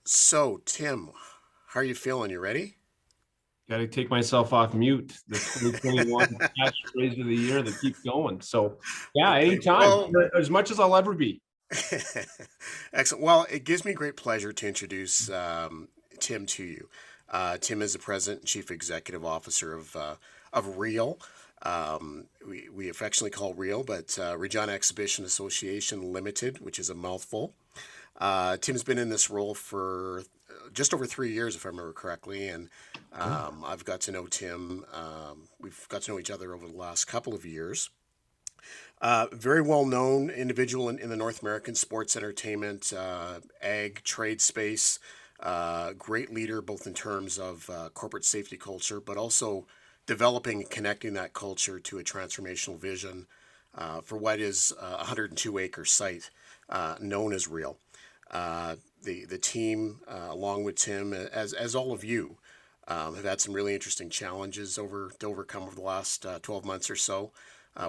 So, Tim, how are you feeling? You ready? Got to take myself off mute. The 2021 catchphrase of the year that keeps going. So, yeah, Okay. anytime, Well, as much as I'll ever be. excellent. Well, it gives me great pleasure to introduce Tim to you. Tim is the president and chief executive officer of Real. We affectionately call Real, but Regina Exhibition Association Limited, which is a mouthful. Tim's been in this role for just over 3 years, if I remember correctly, and Yeah. I've got to know Tim. We've got to know each other over the last couple of years. Very well known individual in the North American sports entertainment, ag trade space. Great leader, both in terms of corporate safety culture, but also developing and connecting that culture to a transformational vision for what is a 102-acre site known as Real. The team, along with Tim, as all of you, have had some really interesting challenges to overcome over the last 12 months or so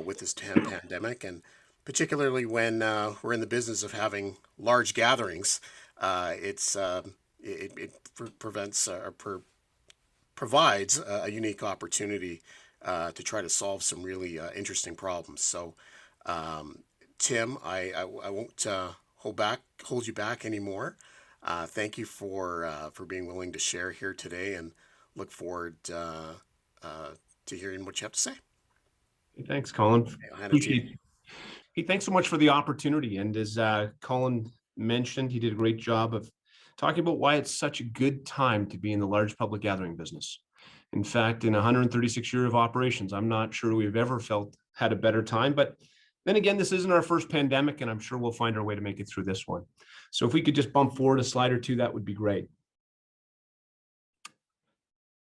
with this pandemic, and particularly when we're in the business of having large gatherings, it prevents provides a unique opportunity to try to solve some really interesting problems. So, Tim, I won't hold you back anymore. Thank you for being willing to share here today, and look forward to hearing what you have to say. Hey, thanks, Colin. Okay, I'll hand it to you. Appreciate it. Hey, thanks so much for the opportunity. And as Colin mentioned, he did a great job of talking about why it's such a good time to be in the large public gathering business. In fact, in 136 years of operations, I'm not sure we've ever had a better time. But then again, this isn't our first pandemic, and I'm sure we'll find our way to make it through this one. So if we could just bump forward a slide or two, that would be great.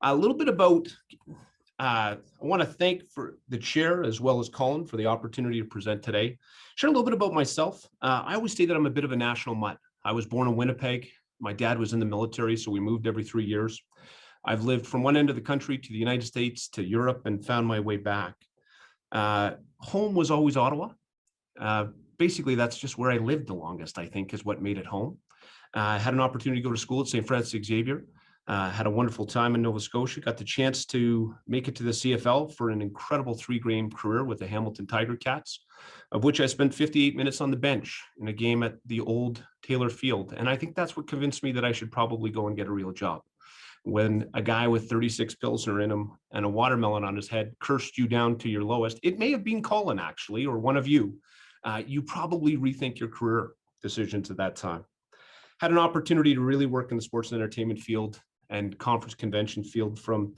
A little bit about, I want to thank for the chair as well as Colin for the opportunity to present today. Share a little bit about myself. I always say that I'm a bit of a national mutt. I was born in Winnipeg. My dad was in the military, so we moved every 3 years. I've lived from one end of the country to the United States to Europe and found my way back. Home was always Ottawa. Basically, that's just where I lived the longest, I think, is what made it home. I had an opportunity to go to school at St. Francis Xavier. Had a wonderful time in Nova Scotia. Got the chance to make it to the CFL for an incredible 3-game career with the Hamilton Tiger Cats, of which I spent 58 minutes on the bench in a game at the old Taylor Field. And I think that's what convinced me that I should probably go and get a real job. When a guy with 36 Pilsner in him and a watermelon on his head cursed you down to your lowest, it may have been Colin, actually, or one of you. You probably rethink your career decisions at that time. Had an opportunity to really work in the sports and entertainment field and conference convention field, from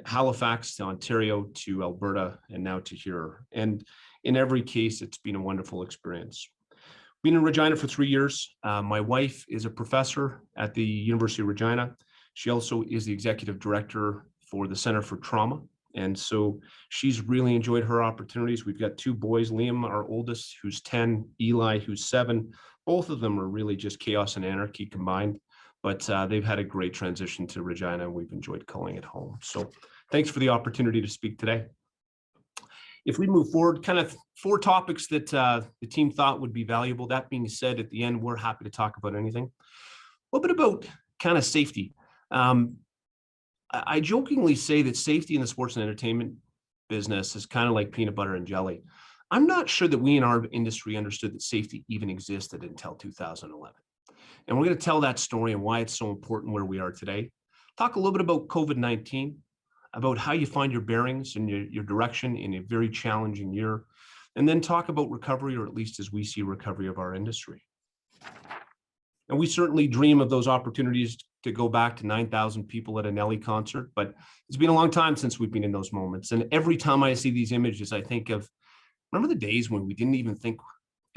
Halifax to Ontario to Alberta and now to here. And in every case, it's been a wonderful experience. Been in Regina for 3 years. My wife is a professor at the University of Regina. She also is the executive director for the Center for Trauma. And so she's really enjoyed her opportunities. We've got 2 boys, Liam, our oldest, who's 10, Eli, who's 7. Both of them are really just chaos and anarchy combined, but they've had a great transition to Regina, and we've enjoyed calling it home. So thanks for the opportunity to speak today. If we move forward, kind of 4 topics that the team thought would be valuable. That being said, at the end, we're happy to talk about anything. A little bit about kind of safety. I jokingly say that safety in the sports and entertainment business is kind of like peanut butter and jelly. I'm not sure that we in our industry understood that safety even existed until 2011. And we're going to tell that story and why it's so important where we are today. Talk a little bit about COVID-19, about how you find your bearings and your direction in a very challenging year, and then talk about recovery, or at least as we see recovery of our industry. And we certainly dream of those opportunities to go back to 9,000 people at a Nelly concert, but it's been a long time since we've been in those moments. And every time I see these images, I think of, remember the days when we didn't even think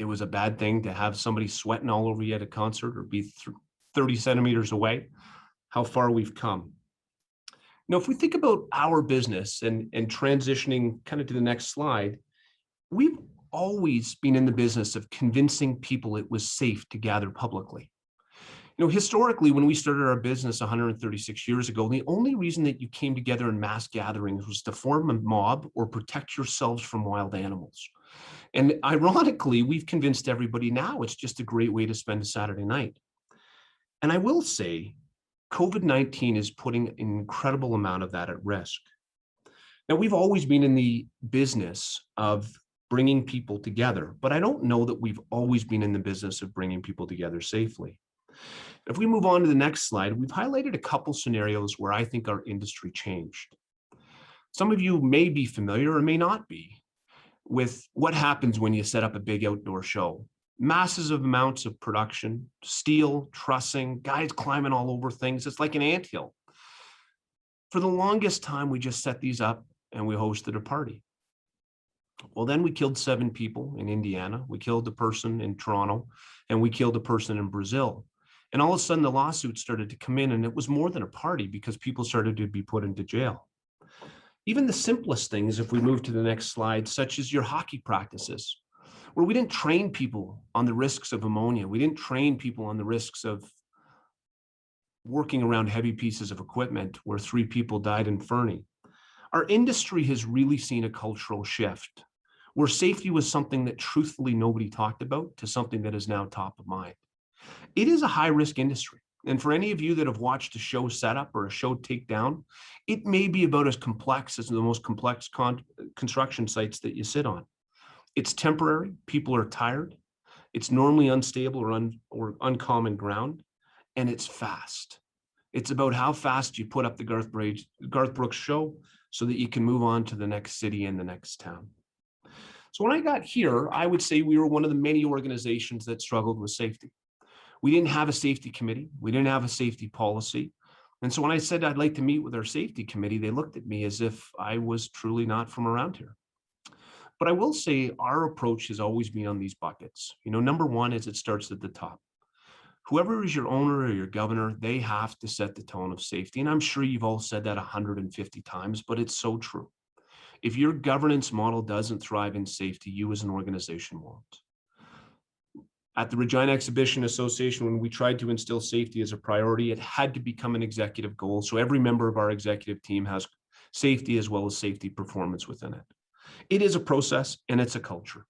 it was a bad thing to have somebody sweating all over you at a concert or be 30 centimeters away? How far we've come. Now, if we think about our business and transitioning kind of to the next slide, we've always been in the business of convincing people it was safe to gather publicly. Historically, when we started our business 136 years ago, the only reason that you came together in mass gatherings was to form a mob or protect yourselves from wild animals. And ironically, we've convinced everybody now it's just a great way to spend a Saturday night. And I will say, COVID-19 is putting an incredible amount of that at risk. Now, we've always been in the business of bringing people together, but I don't know that we've always been in the business of bringing people together safely. If we move on to the next slide, we've highlighted a couple scenarios where I think our industry changed. Some of you may be familiar or may not be with what happens when you set up a big outdoor show. Massive amounts of production, steel, trussing, guys climbing all over things. It's like an anthill. For the longest time, we just set these up and we hosted a party. Well, then we killed 7 people in Indiana. We killed a person in Toronto, and we killed a person in Brazil. And all of a sudden, the lawsuits started to come in, and it was more than a party because people started to be put into jail. Even the simplest things, if we move to the next slide, such as your hockey practices, where we didn't train people on the risks of ammonia. We didn't train people on the risks of working around heavy pieces of equipment where 3 people died in Fernie. Our industry has really seen a cultural shift where safety was something that truthfully nobody talked about to something that is now top of mind. It is a high-risk industry. And for any of you that have watched a show setup or a show takedown, it may be about as complex as the most complex construction sites that you sit on. It's temporary. People are tired. It's normally unstable or uncommon ground, and it's fast. It's about how fast you put up the Garth Brooks show so that you can move on to the next city and the next town. So when I got here, I would say we were one of the many organizations that struggled with safety. We didn't have a safety committee. We didn't have a safety policy. And so when I said I'd like to meet with our safety committee, they looked at me as if I was truly not from around here. But I will say our approach has always been on these buckets. Number one is it starts at the top. Whoever is your owner or your governor, they have to set the tone of safety. And I'm sure you've all said that 150 times, but it's so true. If your governance model doesn't thrive in safety, you as an organization won't. At the Regina Exhibition Association, when we tried to instill safety as a priority, it had to become an executive goal. So every member of our executive team has safety as well as safety performance within it. It is a process and it's a culture.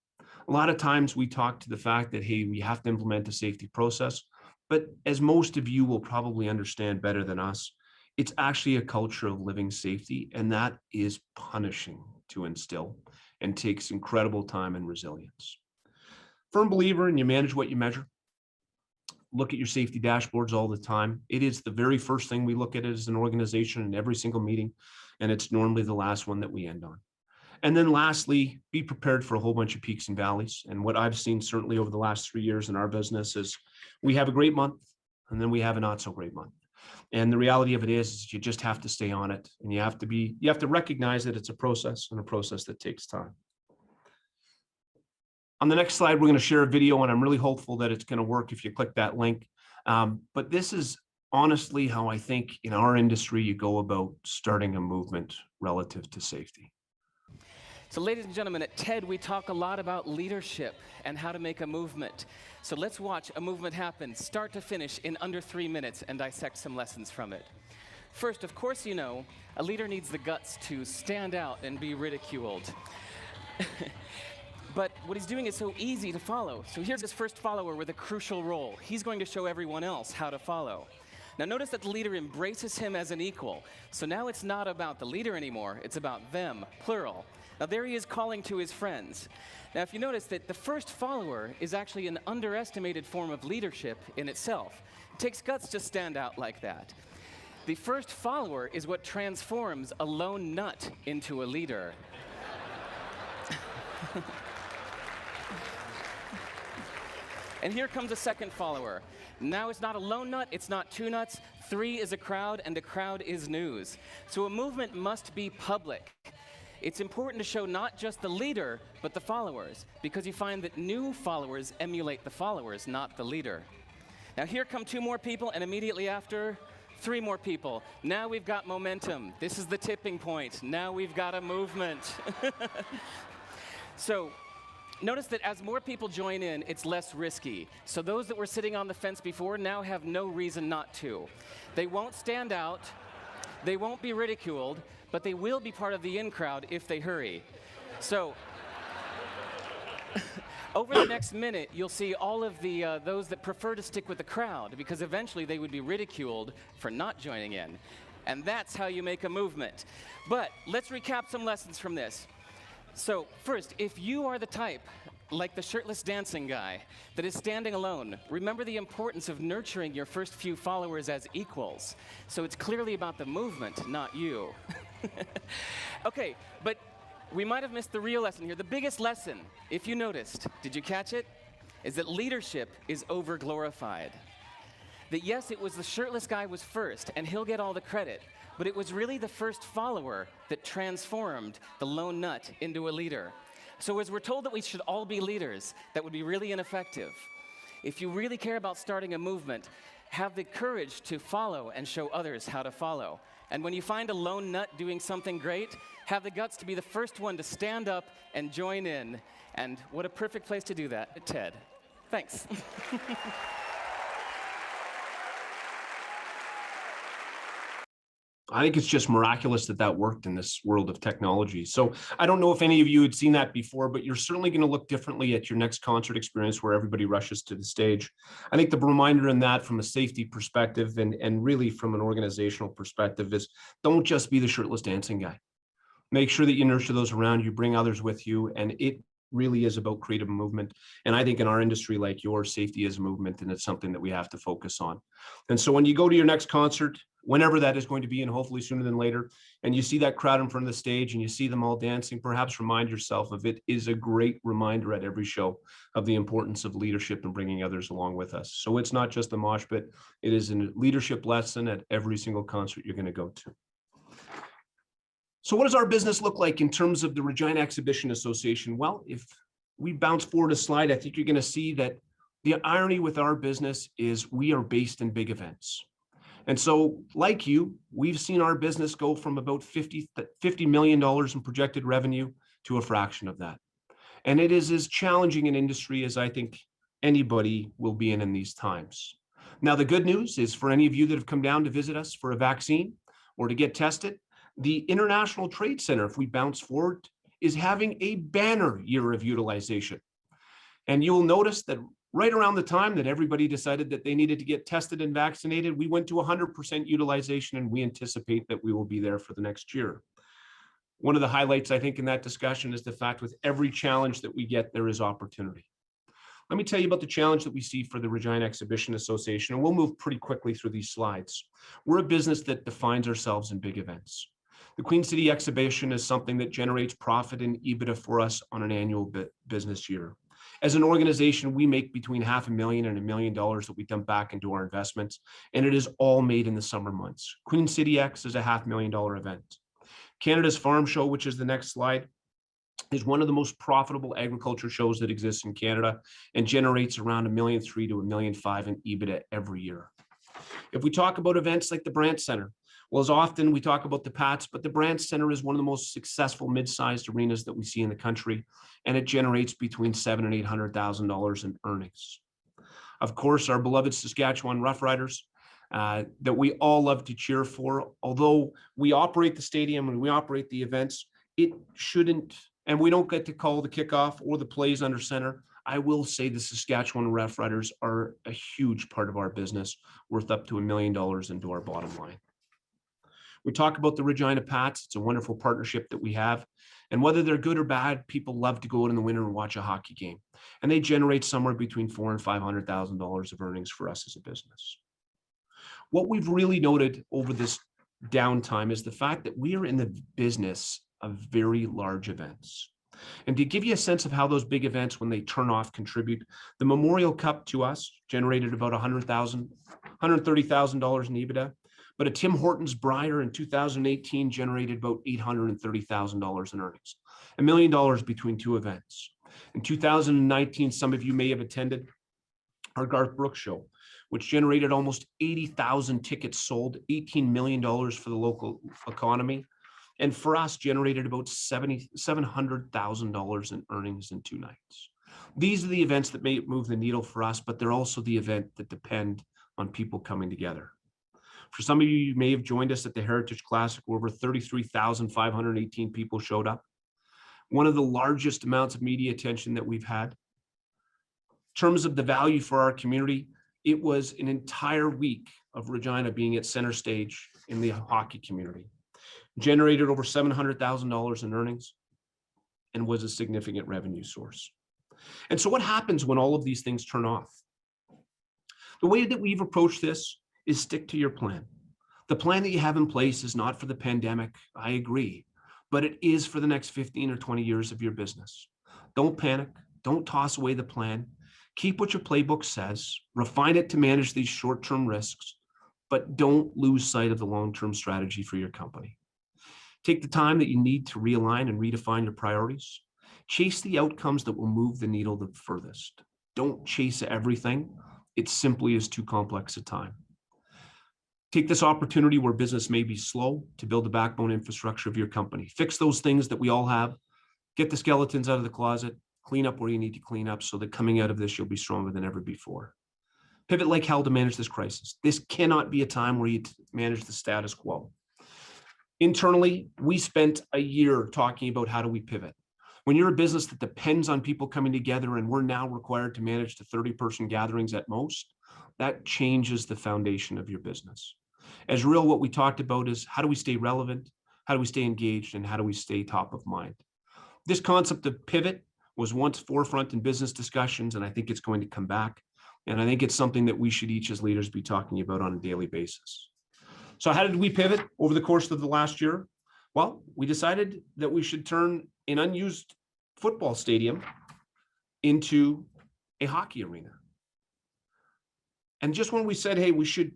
A lot of times we talk to the fact that, hey, we have to implement a safety process. But as most of you will probably understand better than us, it's actually a culture of living safety, and that is punishing to instill and takes incredible time and resilience. Firm believer in you manage what you measure. Look at your safety dashboards all the time. It is the very first thing we look at as an organization in every single meeting, and it's normally the last one that we end on. And then lastly, be prepared for a whole bunch of peaks and valleys. And what I've seen certainly over the last 3 years in our business is we have a great month and then we have a not so great month. And the reality of it is you just have to stay on it, and you have to recognize that it's a process, and a process that takes time. On the next slide, we're going to share a video, and I'm really hopeful that it's going to work if you click that link. But this is honestly how I think in our industry you go about starting a movement relative to safety. So ladies and gentlemen, at TED, we talk a lot about leadership and how to make a movement. So let's watch a movement happen, start to finish, in under 3 minutes and dissect some lessons from it. First, of course, a leader needs the guts to stand out and be ridiculed. But what he's doing is so easy to follow. So here's his first follower with a crucial role. He's going to show everyone else how to follow. Now notice that the leader embraces him as an equal. So now it's not about the leader anymore, it's about them, plural. Now there he is calling to his friends. Now if you notice that the first follower is actually an underestimated form of leadership in itself. It takes guts to stand out like that. The first follower is what transforms a lone nut into a leader. And here comes a second follower. Now it's not a lone nut, it's not 2 nuts, 3 is a crowd, and the crowd is news. So a movement must be public. It's important to show not just the leader, but the followers, because you find that new followers emulate the followers, not the leader. Now here come 2 more people, and immediately after, 3 more people. Now we've got momentum. This is the tipping point. Now we've got a movement. So notice that as more people join in, it's less risky. So those that were sitting on the fence before now have no reason not to. They won't stand out, they won't be ridiculed, but they will be part of the in crowd if they hurry. So Over the next minute, you'll see all of the those that prefer to stick with the crowd, because eventually they would be ridiculed for not joining in. And that's how you make a movement. But let's recap some lessons from this. So first, if you are the type, like the shirtless dancing guy, that is standing alone, remember the importance of nurturing your first few followers as equals. So it's clearly about the movement, not you. Okay, but we might have missed the real lesson here. The biggest lesson, if you noticed, did you catch it? Is that leadership is over-glorified. That yes, it was the shirtless guy was first, and he'll get all the credit, but it was really the first follower that transformed the lone nut into a leader. So as we're told that we should all be leaders, that would be really ineffective. If you really care about starting a movement, have the courage to follow and show others how to follow. And when you find a lone nut doing something great, have the guts to be the first one to stand up and join in. And what a perfect place to do that, TED. Thanks. I think it's just miraculous that that worked in this world of technology. So I don't know if any of you had seen that before, but you're certainly going to look differently at your next concert experience where everybody rushes to the stage. I think the reminder in that from a safety perspective and really from an organizational perspective is don't just be the shirtless dancing guy. Make sure that you nurture those around you, bring others with you, and it really is about creative movement. And I think in our industry like yours, safety is a movement, and it's something that we have to focus on. And so when you go to your next concert, whenever that is going to be, and hopefully sooner than later, and you see that crowd in front of the stage and you see them all dancing, perhaps remind yourself of it is a great reminder at every show of the importance of leadership and bringing others along with us. So it's not just a mosh pit, it is a leadership lesson at every single concert you're going to go to. So what does our business look like in terms of the Regina Exhibition Association? Well, if we bounce forward a slide, I think you're going to see that the irony with our business is we are based in big events. And so like you, we've seen our business go from about $50 million in projected revenue to a fraction of that. And it is as challenging an industry as I think anybody will be in these times. Now, the good news is for any of you that have come down to visit us for a vaccine or to get tested, the International Trade Center, if we bounce forward, is having a banner year of utilization. And you'll notice that right around the time that everybody decided that they needed to get tested and vaccinated, we went to 100% utilization, and we anticipate that we will be there for the next year. One of the highlights, I think, in that discussion is the fact with every challenge that we get, there is opportunity. Let me tell you about the challenge that we see for the Regina Exhibition Association, and we'll move pretty quickly through these slides. We're a business that defines ourselves in big events. The Queen City Exhibition is something that generates profit and EBITDA for us on an annual business year. As an organization, we make between $500,000 and $1 million that we dump back into our investments, and it is all made in the summer months. Queen City X is a $500,000 event. Canada's Farm Show, which is the next slide, is one of the most profitable agriculture shows that exists in Canada and generates around $1.3 million to $1.5 million in EBITDA every year. If we talk about events like the Brandt Center, well, as often we talk about the Pats, but the Brandt Center is one of the most successful mid-sized arenas that we see in the country, and it generates between $700,000 and $800,000 in earnings. Of course, our beloved Saskatchewan Roughriders that we all love to cheer for. Although we operate the stadium and we operate the events, it shouldn't, and we don't get to call the kickoff or the plays under center. I will say the Saskatchewan Roughriders are a huge part of our business, worth up to $1 million into our bottom line. We talk about the Regina Pats. It's a wonderful partnership that we have. And whether they're good or bad, people love to go out in the winter and watch a hockey game. And they generate somewhere between $400,000 and $500,000 of earnings for us as a business. What we've really noted over this downtime is the fact that we are in the business of very large events. And to give you a sense of how those big events, when they turn off, contribute, the Memorial Cup to us generated about $130,000 in EBITDA. But a Tim Hortons Brier in 2018 generated about $830,000 in earnings, $1 million between two events. In 2019, some of you may have attended our Garth Brooks show, which generated almost 80,000 tickets sold, $18 million for the local economy, and for us generated about $700,000 in earnings in 2 nights. These are the events that may move the needle for us, but they're also the event that depend on people coming together. For some of you may have joined us at the Heritage Classic, where over 33,518 people showed up. One of the largest amounts of media attention that we've had. terms of the value for our community, it was an entire week of Regina being at center stage in the hockey community. Generated over $700,000 in earnings and was a significant revenue source. And so what happens when all of these things turn off? The way that we've approached this is stick to your plan. The plan that you have in place is not for the pandemic, I agree, but it is for the next 15 or 20 years of your business. Don't panic, don't toss away the plan. Keep what your playbook says, refine it to manage these short-term risks, but don't lose sight of the long-term strategy for your company. Take the time that you need to realign and redefine your priorities. Chase the outcomes that will move the needle the furthest. Don't chase everything. It simply is too complex a time. Take this opportunity where business may be slow to build the backbone infrastructure of your company. Fix those things that we all have. Get the skeletons out of the closet. Clean up where you need to clean up so that coming out of this, you'll be stronger than ever before. Pivot like hell to manage this crisis. This cannot be a time where you manage the status quo. Internally, we spent a year talking about how do we pivot. When you're a business that depends on people coming together and we're now required to manage to 30-person gatherings at most, that changes the foundation of your business. As real, what we talked about is how do we stay relevant, how do we stay engaged, and how do we stay top of mind. This concept of pivot was once forefront in business discussions, and I think it's going to come back. And I think it's something that we should each as leaders be talking about on a daily basis. So how did we pivot over the course of the last year? Well, we decided that we should turn an unused football stadium into a hockey arena. And just when we said, hey, we should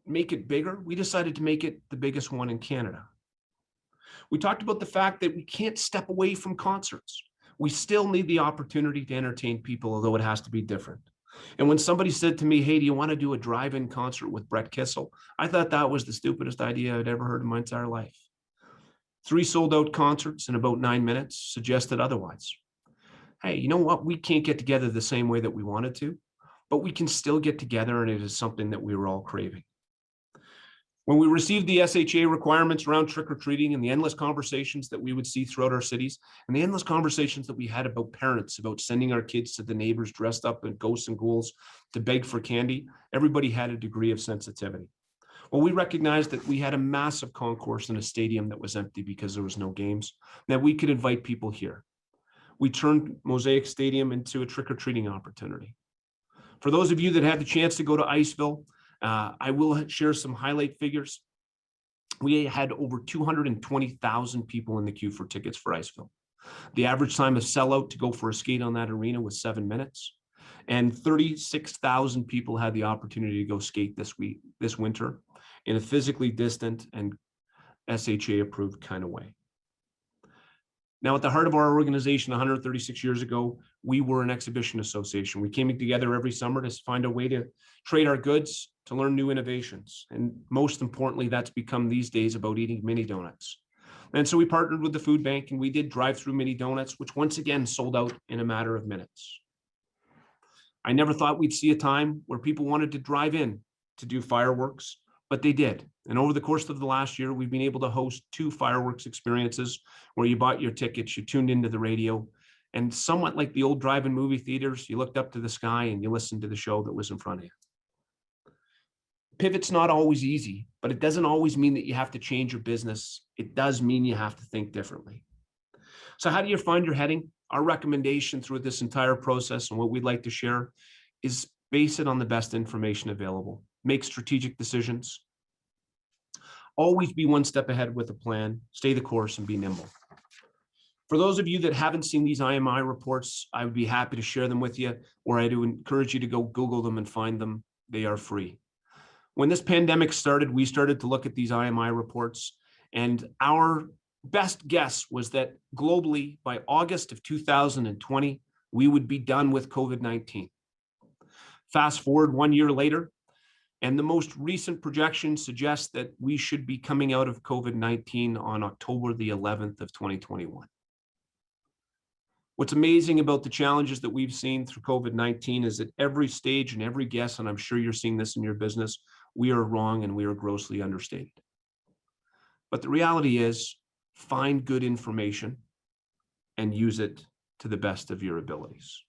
make it bigger, we decided to make it the biggest one in Canada. We talked about the fact that we can't step away from concerts. We still need the opportunity to entertain people, although it has to be different. And when somebody said to me, hey, do you want to do a drive-in concert with Brett Kissel? I thought that was the stupidest idea I'd ever heard in my entire life. 3 sold-out concerts in about 9 minutes suggested otherwise. Hey, you know what? We can't get together the same way that we wanted to, but we can still get together, and it is something that we were all craving. When we received the SHA requirements around trick-or-treating and the endless conversations that we would see throughout our cities, and the endless conversations that we had about parents, about sending our kids to the neighbors dressed up in ghosts and ghouls to beg for candy, everybody had a degree of sensitivity. Well, we recognized that we had a massive concourse in a stadium that was empty because there was no games, that we could invite people here. We turned Mosaic Stadium into a trick-or-treating opportunity. For those of you that had the chance to go to Iceville, I will share some highlight figures. We had over 220,000 people in the queue for tickets for Iceville. The average time of sellout to go for a skate on that arena was 7 minutes. And 36,000 people had the opportunity to go skate this winter in a physically distant and SHA approved kind of way. Now, at the heart of our organization 136 years ago, we were an exhibition association. We came together every summer to find a way to trade our goods, to learn new innovations. And most importantly, that's become these days about eating mini donuts. And so we partnered with the food bank and we did drive-through mini donuts, which once again sold out in a matter of minutes. I never thought we'd see a time where people wanted to drive in to do fireworks, but they did. And over the course of the last year, we've been able to host 2 fireworks experiences where you bought your tickets, you tuned into the radio, and somewhat like the old drive-in movie theaters, you looked up to the sky and you listened to the show that was in front of you. Pivot's not always easy, but it doesn't always mean that you have to change your business. It does mean you have to think differently. So how do you find your heading? Our recommendation through this entire process and what we'd like to share is base it on the best information available. Make strategic decisions. Always be one step ahead with a plan, stay the course, and be nimble. For those of you that haven't seen these IMI reports, I would be happy to share them with you, or I do encourage you to go Google them and find them. They are free. When this pandemic started, we started to look at these IMI reports, and our best guess was that globally, by August of 2020, we would be done with COVID-19. Fast forward 1 year later, and the most recent projections suggest that we should be coming out of COVID-19 on October the 11th of 2021. What's amazing about the challenges that we've seen through COVID-19 is at every stage and every guess, and I'm sure you're seeing this in your business, we are wrong and we are grossly understated. But the reality is, find good information and use it to the best of your abilities.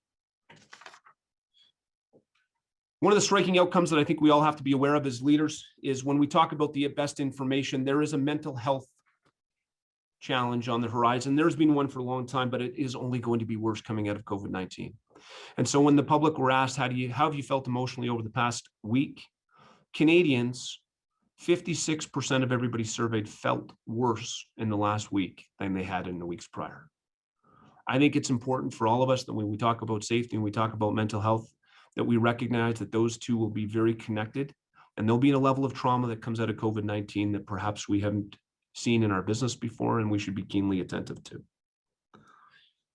One of the striking outcomes that I think we all have to be aware of as leaders is when we talk about the best information, there is a mental health challenge on the horizon. There's been one for a long time, but it is only going to be worse coming out of COVID-19. And so when the public were asked, how have you felt emotionally over the past week? Canadians, 56% of everybody surveyed felt worse in the last week than they had in the weeks prior. I think it's important for all of us that when we talk about safety and we talk about mental health, that we recognize that those two will be very connected, and there'll be a level of trauma that comes out of COVID-19 that perhaps we haven't seen in our business before, and we should be keenly attentive to. In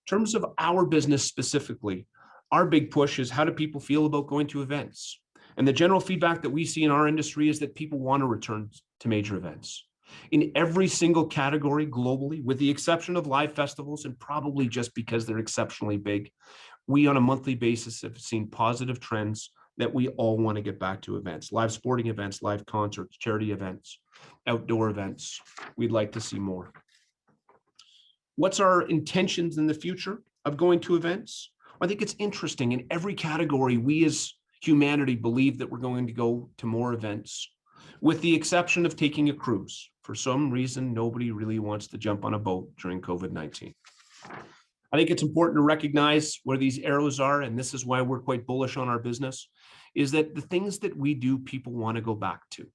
terms of our business specifically, our big push is how do people feel about going to events? And the general feedback that we see in our industry is that people want to return to major events. In every single category globally, with the exception of live festivals, and probably just because they're exceptionally big, we on a monthly basis have seen positive trends that we all want to get back to events, live sporting events, live concerts, charity events, outdoor events. We'd like to see more. What's our intentions in the future of going to events? I think it's interesting. In every category, we as humanity believe that we're going to go to more events, with the exception of taking a cruise. For some reason, nobody really wants to jump on a boat during COVID-19. I think it's important to recognize where these arrows are, and this is why we're quite bullish on our business, is that the things that we do, people want to go back to.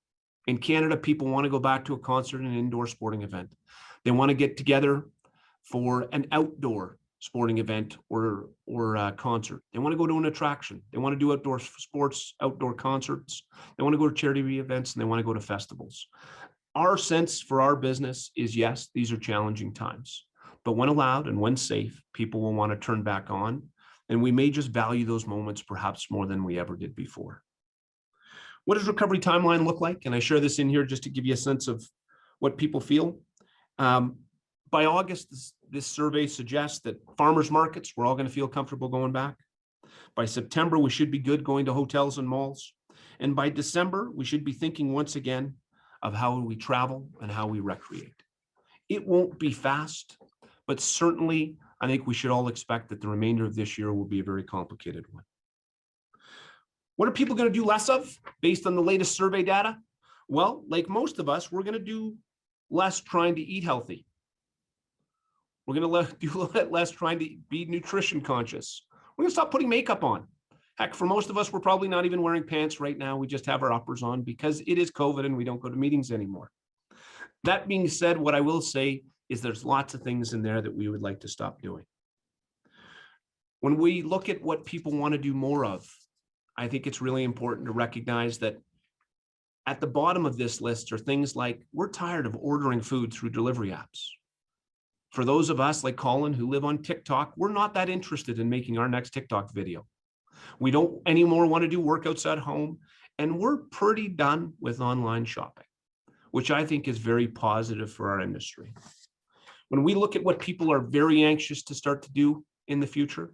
In Canada, people want to go back to a concert and an indoor sporting event. They want to get together for an outdoor sporting event or a concert. They want to go to an attraction. They want to do outdoor sports, outdoor concerts. They want to go to charity events, and they want to go to festivals. Our sense for our business is, yes, these are challenging times, but when allowed and when safe, people will want to turn back on, and we may just value those moments perhaps more than we ever did before. What does recovery timeline look like? And I share this in here just to give you a sense of what people feel. By August, this survey suggests that farmers markets, we're all going to feel comfortable going back. By September, we should be good going to hotels and malls. And by December, we should be thinking once again of how we travel and how we recreate. It won't be fast, but certainly I think we should all expect that the remainder of this year will be a very complicated one. What are people going to do less of based on the latest survey data? Well, like most of us, we're going to do less trying to eat healthy. We're going to do less trying to be nutrition conscious. We're going to stop putting makeup on. Heck, for most of us, we're probably not even wearing pants right now. We just have our uppers on because it is COVID and we don't go to meetings anymore. That being said, what I will say is there's lots of things in there that we would like to stop doing. When we look at what people want to do more of, I think it's really important to recognize that at the bottom of this list are things like, we're tired of ordering food through delivery apps. For those of us like Colin who live on TikTok, we're not that interested in making our next TikTok video. We don't anymore want to do workouts at home, and we're pretty done with online shopping, which I think is very positive for our industry. When we look at what people are very anxious to start to do in the future,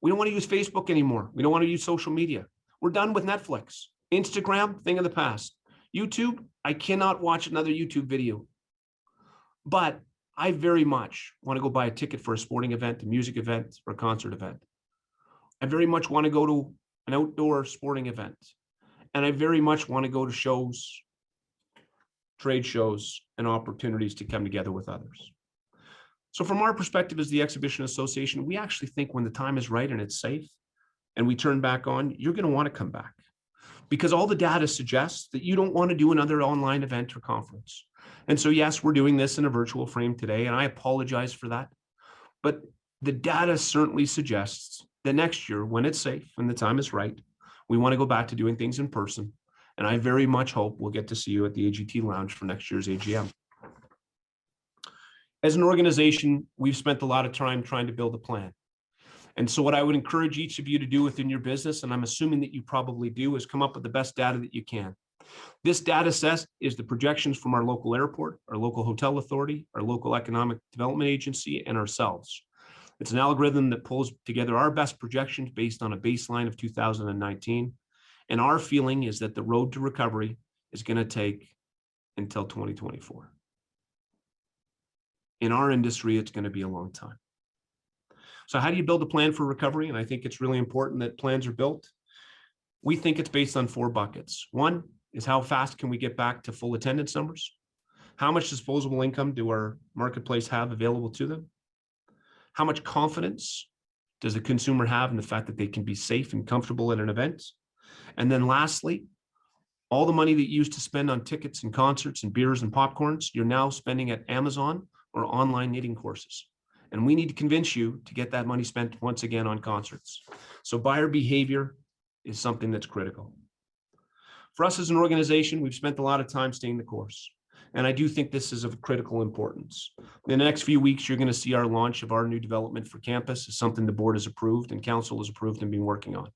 we don't want to use Facebook anymore. We don't want to use social media. We're done with Netflix. Instagram, thing of the past. YouTube, I cannot watch another YouTube video. But I very much want to go buy a ticket for a sporting event, a music event, or a concert event. I very much want to go to an outdoor sporting event. And I very much want to go to shows, trade shows, and opportunities to come together with others. So from our perspective as the Exhibition Association, we actually think when the time is right and it's safe and we turn back on, you're going to want to come back. Because all the data suggests that you don't want to do another online event or conference. And so, yes, we're doing this in a virtual frame today, and I apologize for that. But the data certainly suggests that next year, when it's safe and the time is right, we want to go back to doing things in person. And I very much hope we'll get to see you at the AGT Lounge for next year's AGM. As an organization, we've spent a lot of time trying to build a plan. And so what I would encourage each of you to do within your business, and I'm assuming that you probably do, is come up with the best data that you can. This data set is the projections from our local airport, our local hotel authority, our local economic development agency, and ourselves. It's an algorithm that pulls together our best projections based on a baseline of 2019. And our feeling is that the road to recovery is going to take until 2024. In our industry, it's going to be a long time. So how do you build a plan for recovery? And I think it's really important that plans are built. We think it's based on 4 buckets. One is how fast can we get back to full attendance numbers? How much disposable income do our marketplace have available to them? How much confidence does the consumer have in the fact that they can be safe and comfortable at an event? And then lastly, all the money that you used to spend on tickets and concerts and beers and popcorns, you're now spending at Amazon or online knitting courses. And we need to convince you to get that money spent once again on concerts. So buyer behavior is something that's critical. For us as an organization, we've spent a lot of time staying the course. And I do think this is of critical importance. In the next few weeks, you're going to see our launch of our new development for campus. Is something the board has approved and council has approved and been working on.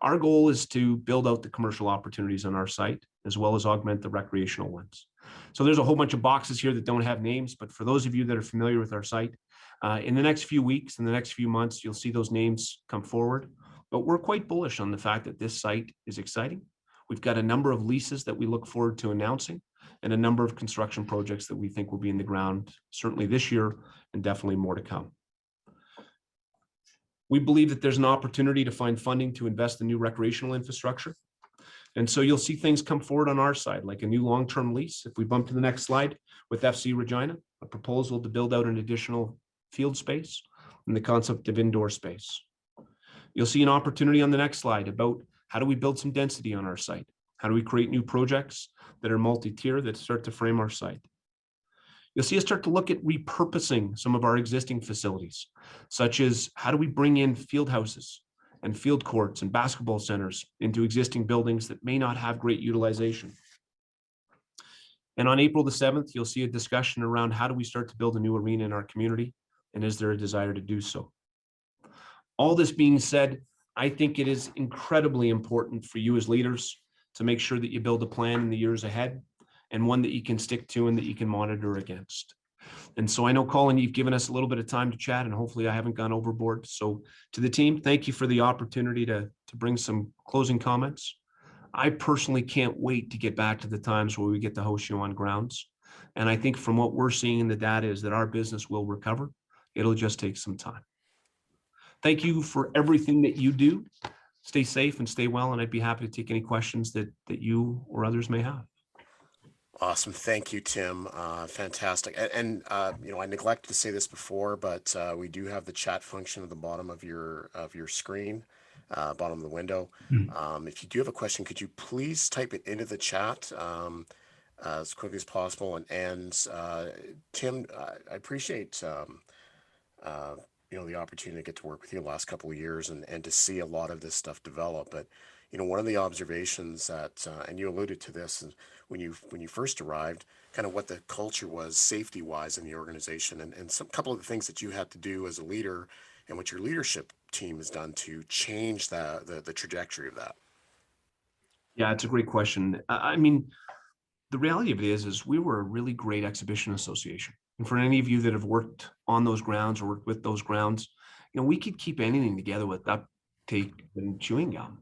Our goal is to build out the commercial opportunities on our site, as well as augment the recreational ones. So there's a whole bunch of boxes here that don't have names, but for those of you that are familiar with our site, in the next few weeks, in the next few months, you'll see those names come forward. But we're quite bullish on the fact that this site is exciting. We've got a number of leases that we look forward to announcing, and a number of construction projects that we think will be in the ground, certainly this year, and definitely more to come. We believe that there's an opportunity to find funding to invest in new recreational infrastructure. And so you'll see things come forward on our side, like a new long-term lease. If we bump to the next slide with FC Regina, a proposal to build out an additional field space and the concept of indoor space. You'll see an opportunity on the next slide about how do we build some density on our site? How do we create new projects that are multi-tier that start to frame our site? You'll see us start to look at repurposing some of our existing facilities, such as how do we bring in field houses and field courts and basketball centers into existing buildings that may not have great utilization. And on April the 7th, you'll see a discussion around how do we start to build a new arena in our community, and is there a desire to do so? All this being said, I think it is incredibly important for you as leaders to make sure that you build a plan in the years ahead, and one that you can stick to and that you can monitor against. And so I know, Colin, you've given us a little bit of time to chat, and hopefully I haven't gone overboard. So to the team, thank you for the opportunity to bring some closing comments. I personally can't wait to get back to the times where we get to host you on grounds. And I think from what we're seeing in the data is that our business will recover. It'll just take some time. Thank you for everything that you do. Stay safe and stay well, and I'd be happy to take any questions that you or others may have. Awesome. Thank you, Tim. Fantastic. And you know, I neglected to say this before, but we do have the chat function at the bottom of your screen, bottom of the window. If you do have a question, could you please type it into the chat as quickly as possible? And Tim, I appreciate you know, the opportunity to get to work with you the last couple of years and to see a lot of this stuff develop. But you know, one of the observations that and you alluded to this when you first arrived, kind of what the culture was safety wise in the organization, and some couple of the things that you had to do as a leader and what your leadership team has done to change the trajectory of that. Yeah, it's a great question. I mean, the reality of it is we were a really great exhibition association. And for any of you that have worked on those grounds or worked with those grounds, you know, we could keep anything together with duct tape and chewing gum.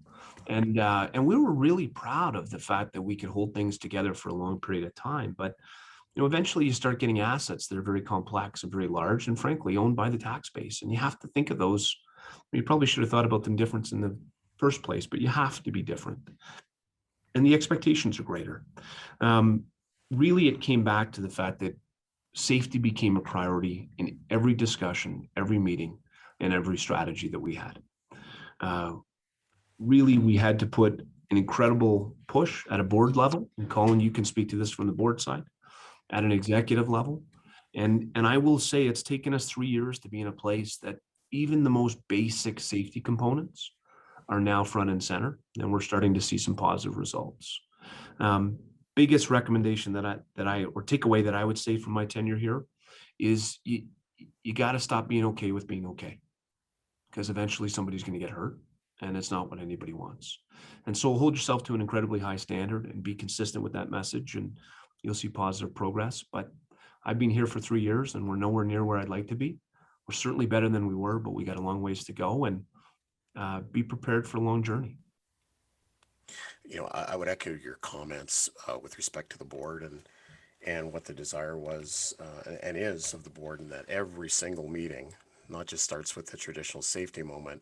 And we were really proud of the fact that we could hold things together for a long period of time. But, you know, eventually you start getting assets that are very complex and very large and frankly owned by the tax base. And you have to think of those. You probably should have thought about them different in the first place, but you have to be different. And the expectations are greater. Really, it came back to the fact that safety became a priority in every discussion, every meeting, and every strategy that we had. Really, we had to put an incredible push at a board level, and Colin, you can speak to this from the board side, at an executive level. And I will say it's taken us 3 years to be in a place that even the most basic safety components are now front and center, and we're starting to see some positive results. Biggest recommendation that I or takeaway that I would say from my tenure here is you got to stop being okay with being okay, because eventually somebody's going to get hurt, and it's not what anybody wants. And so hold yourself to an incredibly high standard and be consistent with that message, and you'll see positive progress. But I've been here for 3 years, and we're nowhere near where I'd like to be. We're certainly better than we were, but we got a long ways to go, and be prepared for a long journey. You know, I would echo your comments with respect to the board and what the desire was and is of the board, and that every single meeting not just starts with the traditional safety moment,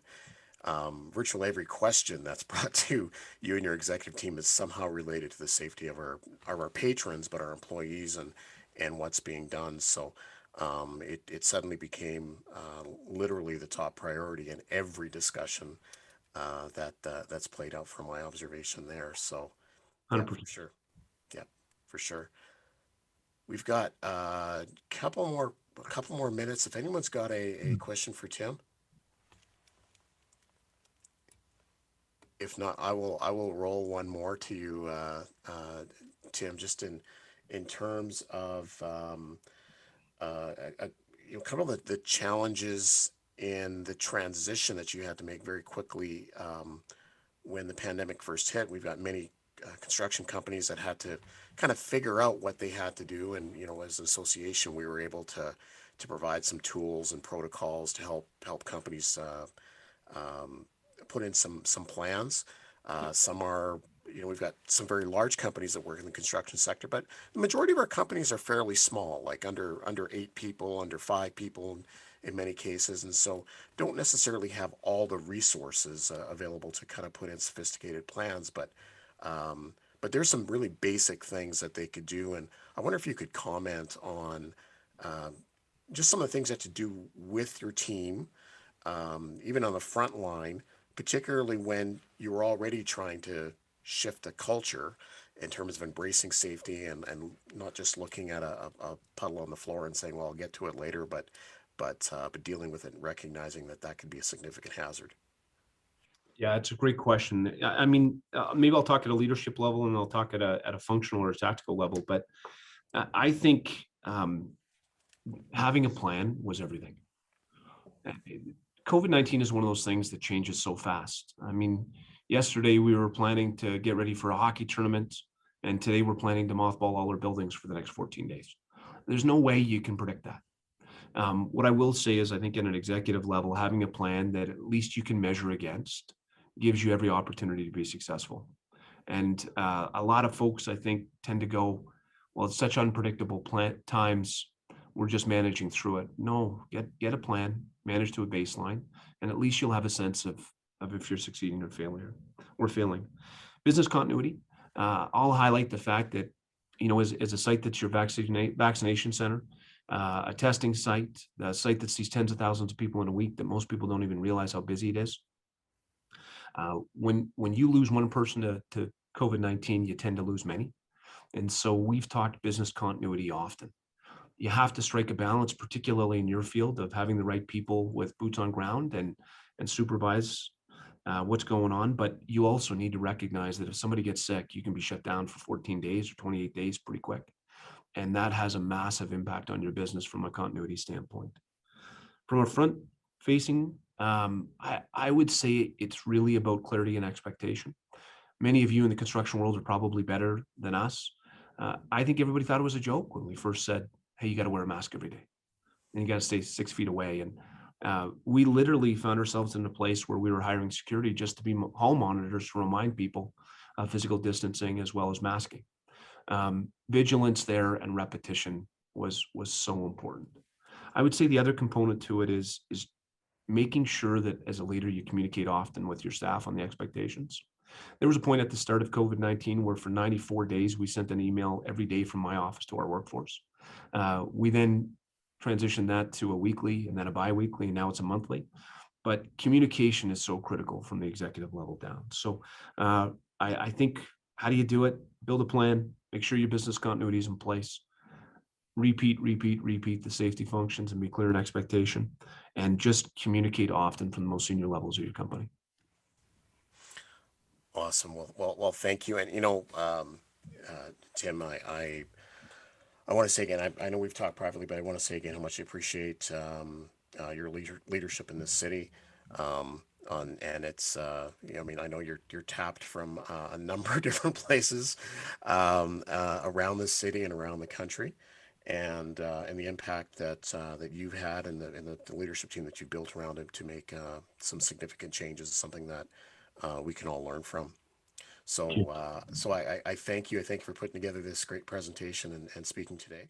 virtually every question that's brought to you and your executive team is somehow related to the safety of our patrons, but our employees and what's being done. So it suddenly became literally the top priority in every discussion that's played out from my observation there. So yeah, for 100%. sure. Yeah, for sure. We've got a couple more minutes. If anyone's got a question for Tim, if not, I will roll one more to you, Tim. Just in terms of kind of the challenges in the transition that you had to make very quickly when the pandemic first hit. We've got many construction companies that had to kind of figure out what they had to do, and as an association, we were able to provide some tools and protocols to help companies put in some plans. Some are, we've got some very large companies that work in the construction sector, but the majority of our companies are fairly small, like under 8 people, under 5 people in many cases, and so don't necessarily have all the resources available to kind of put in sophisticated plans. But there's some really basic things that they could do, and I wonder if you could comment on just some of the things that to do with your team, even on the front line, particularly when you're already trying to shift the culture in terms of embracing safety and not just looking at a puddle on the floor and saying, well, I'll get to it later, but dealing with it and recognizing that could be a significant hazard. Yeah, it's a great question. I mean, maybe I'll talk at a leadership level and I'll talk at a functional or a tactical level, but I think having a plan was everything. COVID-19 is one of those things that changes so fast. I mean, yesterday we were planning to get ready for a hockey tournament, and today we're planning to mothball all our buildings for the next 14 days. There's no way you can predict that. What I will say is, I think at an executive level, having a plan that at least you can measure against gives you every opportunity to be successful. And a lot of folks, I think, tend to go, well, it's such unpredictable times. We're just managing through it. No, get a plan, manage to a baseline, and at least you'll have a sense of if you're succeeding or failing. Business continuity. I'll highlight the fact that, as a site that's your vaccination center, a testing site, a site that sees tens of thousands of people in a week that most people don't even realize how busy it is. When you lose one person to COVID-19, you tend to lose many. And so we've talked business continuity often. You have to strike a balance, particularly in your field, of having the right people with boots on ground and supervise what's going on. But you also need to recognize that if somebody gets sick, you can be shut down for 14 days or 28 days pretty quick. And that has a massive impact on your business from a continuity standpoint. From a front facing, I would say it's really about clarity and expectation. Many of you in the construction world are probably better than us. I think everybody thought it was a joke when we first said, hey, you got to wear a mask every day and you got to stay 6 feet away. And we literally found ourselves in a place where we were hiring security just to be hall monitors to remind people of physical distancing as well as masking. Vigilance there and repetition was so important. I would say the other component to it is making sure that as a leader you communicate often with your staff on the expectations. There was a point at the start of COVID-19 where for 94 days we sent an email every day from my office to our workforce. We then transitioned that to a weekly and then a bi-weekly, and now it's a monthly. But communication is so critical from the executive level down. So I think, how do you do it? Build a plan, make sure your business continuity is in place, repeat the safety functions and be clear in expectation, and just communicate often from the most senior levels of your company. Awesome. Well, thank you. And Tim, I want to say again, I know we've talked privately, but I want to say again how much I appreciate your leadership in this city. And it's I mean, I know you're tapped from a number of different places around the city and around the country, and the impact that you've had and the leadership team that you built around it to make some significant changes is something that we can all learn from. So I thank you. I thank you for putting together this great presentation and speaking today.